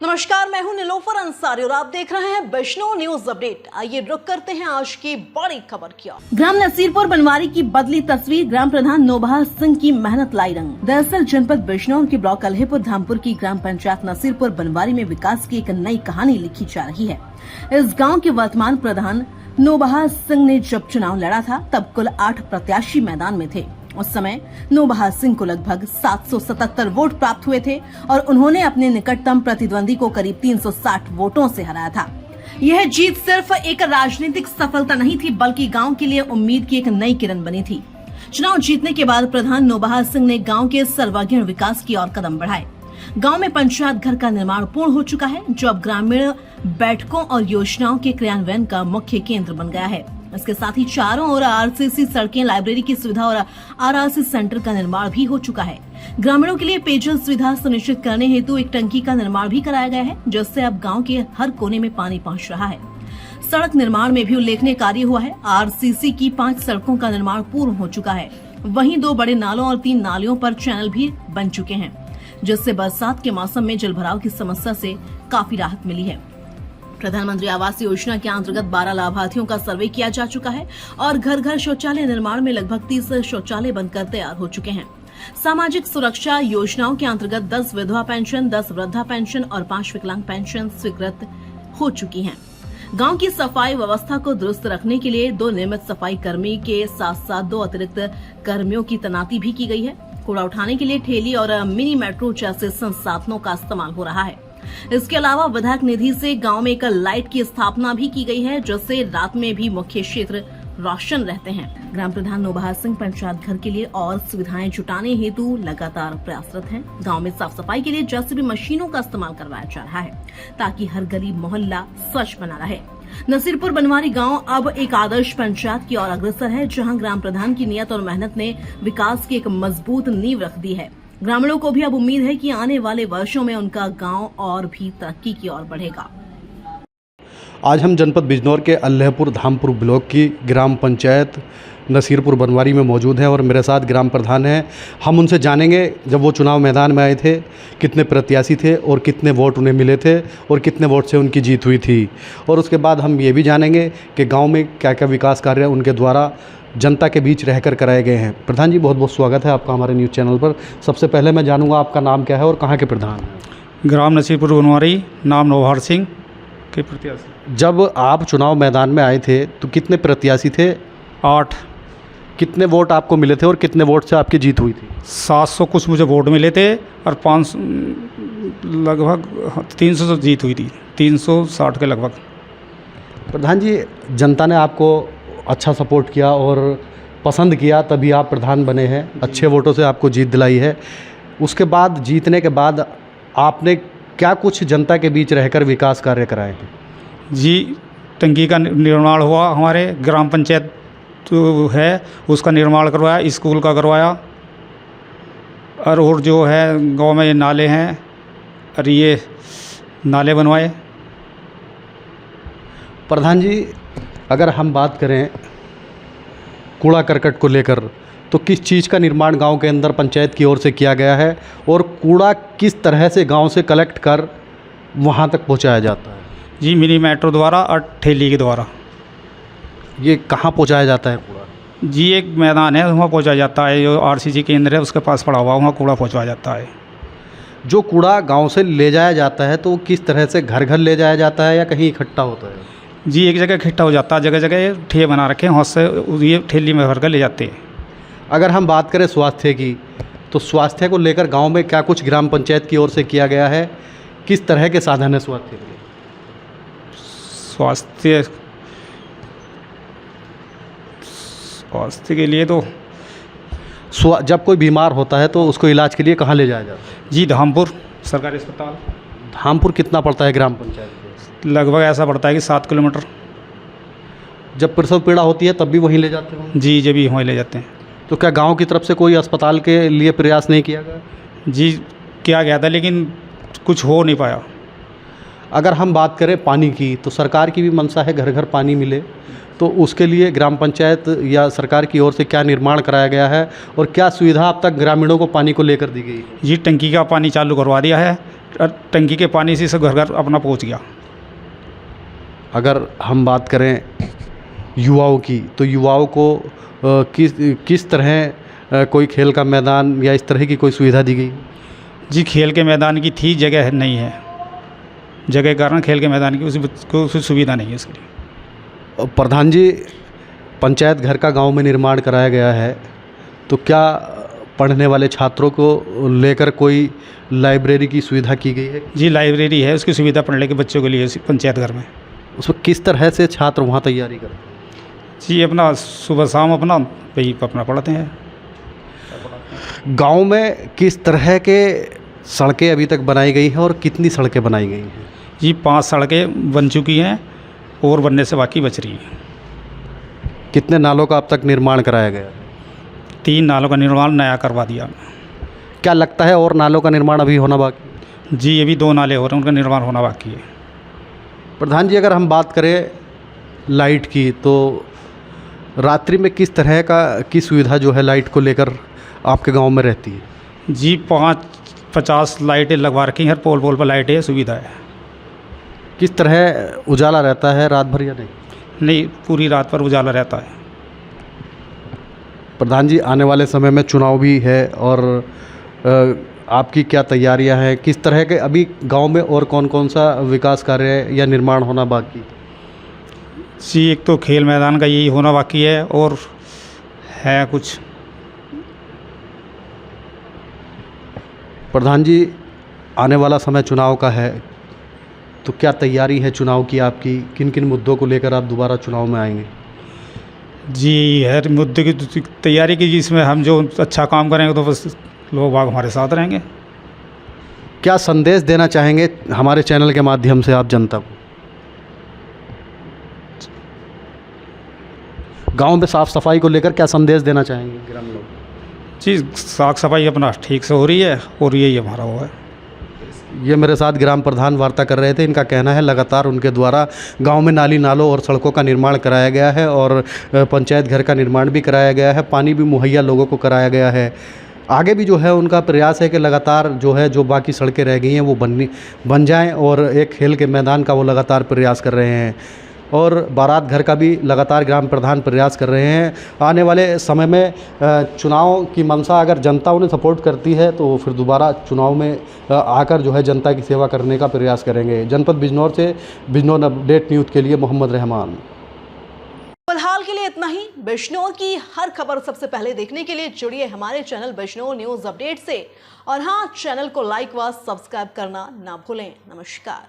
नमस्कार, मैं हूं निलोफर अंसारी और आप देख रहे हैं वैष्णव न्यूज अपडेट। आइए रुक करते हैं आज की बड़ी खबर की ओर। ग्राम नसीरपुर बनवारी की बदली तस्वीर, ग्राम प्रधान नौबहार सिंह की मेहनत लाई रंग। दरअसल जनपद वैष्णव के ब्लॉक अल्हेपुर धामपुर की ग्राम पंचायत नसीरपुर बनवारी में विकास की एक नई कहानी लिखी जा रही है। इस गाँव के वर्तमान प्रधान नौबहार सिंह ने जब चुनाव लड़ा था तब कुल 8 प्रत्याशी मैदान में थे। उस समय नौबहार सिंह को लगभग 777 वोट प्राप्त हुए थे और उन्होंने अपने निकटतम प्रतिद्वंदी को करीब 360 वोटों से हराया था। यह जीत सिर्फ एक राजनीतिक सफलता नहीं थी, बल्कि गांव के लिए उम्मीद की एक नई किरण बनी थी। चुनाव जीतने के बाद प्रधान नौबहार सिंह ने गांव के सर्वांगीण विकास की ओर कदम बढ़ाए। गांव में पंचायत घर का निर्माण पूर्ण हो चुका है, जो अब ग्रामीण बैठकों और योजनाओं के क्रियान्वयन का मुख्य केंद्र बन गया है। इसके साथ ही चारों ओर आरसीसी सड़कें, लाइब्रेरी की सुविधा और आरआरसी सेंटर का निर्माण भी हो चुका है। ग्रामीणों के लिए पेयजल सुविधा सुनिश्चित करने हेतु एक टंकी का निर्माण भी कराया गया है, जिससे अब गांव के हर कोने में पानी पहुंच रहा है। सड़क निर्माण में भी उल्लेखनीय कार्य हुआ है। आरसीसी की 5 सड़कों का निर्माण पूर्ण हो चुका है। वहीं 2 बड़े नालों और 3 नालियों पर चैनल भी बन चुके हैं, जिससे बरसात के मौसम में जलभराव की समस्या से काफी राहत मिली है। प्रधानमंत्री आवास योजना के अंतर्गत 12 लाभार्थियों का सर्वे किया जा चुका है और घर घर शौचालय निर्माण में लगभग 30 शौचालय बनकर तैयार हो चुके हैं। सामाजिक सुरक्षा योजनाओं के अंतर्गत 10 विधवा पेंशन, 10 वृद्धा पेंशन और 5 विकलांग पेंशन स्वीकृत हो चुकी हैं। गांव की सफाई व्यवस्था को दुरुस्त रखने के लिए 2 नियमित सफाई कर्मी के साथ साथ 2 अतिरिक्त कर्मियों की तैनाती भी की गई है। कूड़ा उठाने के लिए ठेली और मिनी मेट्रो जैसे संसाधनों का इस्तेमाल हो रहा है। इसके अलावा विधायक निधि से गांव में एक लाइट की स्थापना भी की गई है, जिससे रात में भी मुख्य क्षेत्र रोशन रहते हैं। ग्राम प्रधान नौबहार सिंह पंचायत घर के लिए और सुविधाएं जुटाने हेतु लगातार प्रयासरत हैं। गांव में साफ सफाई के लिए जेसीबी मशीनों का इस्तेमाल करवाया जा रहा है, ताकि हर गली मोहल्ला स्वच्छ बना रहे। नसीरपुर बनवारी गांव अब एक आदर्श पंचायत की ओर अग्रसर है, जहां ग्राम प्रधान की नियत और मेहनत ने विकास की एक मजबूत नींव रख दी है। ग्रामीणों को भी अब उम्मीद है कि आने वाले वर्षों में उनका गांव और भी तरक्की की ओर बढ़ेगा। आज हम जनपद बिजनौर के अल्हेपुर धामपुर ब्लॉक की ग्राम पंचायत नसीरपुर बनवारी में मौजूद हैं और मेरे साथ ग्राम प्रधान हैं। हम उनसे जानेंगे जब वो चुनाव मैदान में आए थे कितने प्रत्याशी थे और कितने वोट उन्हें मिले थे और कितने वोट से उनकी जीत हुई थी, और उसके बाद हम ये भी जानेंगे कि गाँव में क्या क्या विकास कार्य उनके द्वारा जनता के बीच रहकर कराए गए हैं। प्रधान जी, बहुत बहुत स्वागत है आपका हमारे न्यूज़ चैनल पर। सबसे पहले मैं जानूंगा आपका नाम क्या है और कहाँ के प्रधान हैं? ग्राम नसीरपुर बनवारी, नाम नौबहार सिंह के प्रत्याशी। जब आप चुनाव मैदान में आए थे तो कितने प्रत्याशी थे? 8। कितने वोट आपको मिले थे और कितने वोट से आपकी जीत हुई थी? 700 कुछ मुझे वोट मिले थे और 500 लगभग 300 से जीत हुई थी, 360 के लगभग। प्रधान जी, जनता ने आपको अच्छा सपोर्ट किया और पसंद किया, तभी आप प्रधान बने हैं। अच्छे वोटों से आपको जीत दिलाई है। उसके बाद जीतने के बाद आपने क्या कुछ जनता के बीच रहकर विकास कार्य कराए हैं? जी, टंकी का निर्माण हुआ, हमारे ग्राम पंचायत तो है उसका निर्माण करवाया, स्कूल का करवाया, और जो है गांव में ये नाले हैं और ये नाले बनवाए। प्रधान जी, अगर हम बात करें कूड़ा करकट को लेकर, तो किस चीज़ का निर्माण गांव के अंदर पंचायत की ओर से किया गया है और कूड़ा किस तरह से गांव से कलेक्ट कर वहां तक पहुंचाया जाता है? जी, मिनी मेट्रो द्वारा और ठेली के द्वारा। ये कहाँ पहुंचाया जाता है कूड़ा? जी, एक मैदान है वहाँ पहुँचाया जाता है, जो आरसीसी केंद्र है उसके पास पड़ा हुआ, वहाँ कूड़ा पहुँचाया जाता है। जो कूड़ा गांव से ले जाया जाता है तो किस तरह से घर घर ले जाया जाता है या कहीं इकट्ठा होता है? जी, एक जगह इकट्ठा हो जाता है, जगह जगह ठेले बना रखे हैं, वहाँ से ये ठेली में भर कर ले जाते हैं। अगर हम बात करें स्वास्थ्य की, तो स्वास्थ्य को लेकर गांव में क्या कुछ ग्राम पंचायत की ओर से किया गया है? किस तरह के साधन है स्वास्थ्य के लिए? स्वास्थ्य के लिए तो जब कोई बीमार होता है तो उसको इलाज के लिए कहाँ ले जाया जाता है? जी, धामपुर सरकारी अस्पताल। धामपुर कितना पड़ता है ग्राम पंचायत से? लगभग ऐसा पड़ता है कि 7 किलोमीटर। जब प्रसव पीड़ा होती है तब भी वहीं ले जाते हो? जी, जब भी वहीं ले जाते हैं। तो क्या गांव की तरफ से कोई अस्पताल के लिए प्रयास नहीं किया गया? जी, किया गया था लेकिन कुछ हो नहीं पाया। अगर हम बात करें पानी की, तो सरकार की भी मंशा है घर घर पानी मिले, तो उसके लिए ग्राम पंचायत या सरकार की ओर से क्या निर्माण कराया गया है और क्या सुविधा अब तक ग्रामीणों को पानी को लेकर दी गई है? जी, टंकी का पानी चालू करवा दिया है टंकी के पानी से सब घर घर अपना पहुंच गया। अगर हम बात करें युवाओं की, तो युवाओं को किस तरह कोई खेल का मैदान या इस तरह की कोई सुविधा दी गई? जी खेल के मैदान की थी, जगह नहीं है, जगह के कारण खेल के मैदान की उसी सुविधा नहीं है इसके लिए। प्रधान जी, पंचायत घर का गांव में निर्माण कराया गया है, तो क्या पढ़ने वाले छात्रों को लेकर कोई लाइब्रेरी की सुविधा की गई है? जी लाइब्रेरी है, उसकी सुविधा पढ़ने के बच्चों के लिए पंचायत घर में। उसमें किस तरह से छात्र वहाँ तैयारी करते हैं? जी अपना सुबह शाम अपना वही अपना पढ़ते हैं। गांव में किस तरह के सड़कें अभी तक बनाई गई हैं और कितनी सड़कें बनाई गई हैं? जी 5 सड़कें बन चुकी हैं और बनने से बाकी बच रही हैं। कितने नालों का अब तक निर्माण कराया गया? 3 नालों का निर्माण नया करवा दिया। क्या लगता है और नालों का निर्माण अभी होना बाकी? जी अभी 2 नाले हो रहे हैं, उनका निर्माण होना बाकी है। प्रधान जी, अगर हम बात करें लाइट की, तो रात्रि में किस तरह की सुविधा जो है लाइट को लेकर आपके गांव में रहती है? जी 50 लाइटें लगवा रखी हैं, हर पोल पोल पर लाइटें सुविधा है। किस तरह उजाला रहता है रात भर या नहीं? नहीं, पूरी रात पर उजाला रहता है। प्रधान जी, आने वाले समय में चुनाव भी है और आपकी क्या तैयारियां हैं? किस तरह के अभी गांव में और कौन कौन सा विकास कार्य या निर्माण होना बाकी? जी एक तो खेल मैदान का यही होना बाकी है और है कुछ। प्रधान जी, आने वाला समय चुनाव का है, तो क्या तैयारी है चुनाव की आपकी? किन किन मुद्दों को लेकर आप दोबारा चुनाव में आएंगे? जी हर मुद्दे की तैयारी की, इसमें हम जो अच्छा काम करेंगे तो बस लोग बाग हमारे साथ रहेंगे। क्या संदेश देना चाहेंगे हमारे चैनल के माध्यम से आप जनता को? गांव में साफ़ सफाई को लेकर क्या संदेश देना चाहेंगे ग्रामीण लोग? जी साफ सफाई अपना ठीक से हो रही है और यही हमारा वो है। ये मेरे साथ ग्राम प्रधान वार्ता कर रहे थे। इनका कहना है लगातार उनके द्वारा गांव में नाली नालों और सड़कों का निर्माण कराया गया है और पंचायत घर का निर्माण भी कराया गया है, पानी भी मुहैया लोगों को कराया गया है। आगे भी जो है उनका प्रयास है कि लगातार जो है जो बाकी सड़कें रह गई हैं वो बन जाएं और एक खेल के मैदान का वो लगातार प्रयास कर रहे हैं और बारात घर का भी लगातार ग्राम प्रधान प्रयास कर रहे हैं। आने वाले समय में चुनाव की मंशा अगर जनता उन्हें सपोर्ट करती है तो फिर दोबारा चुनाव में आकर जो है जनता की सेवा करने का प्रयास करेंगे। जनपद बिजनौर से बिजनौर अपडेट न्यूज़ के लिए मोहम्मद रहमान। फिलहाल के लिए इतना ही। बिजनौर की हर खबर सबसे पहले देखने के लिए जुड़िए हमारे चैनल बिजनौर न्यूज़ अपडेट से और हाँ, चैनल को लाइक व सब्सक्राइब करना ना भूलें। नमस्कार।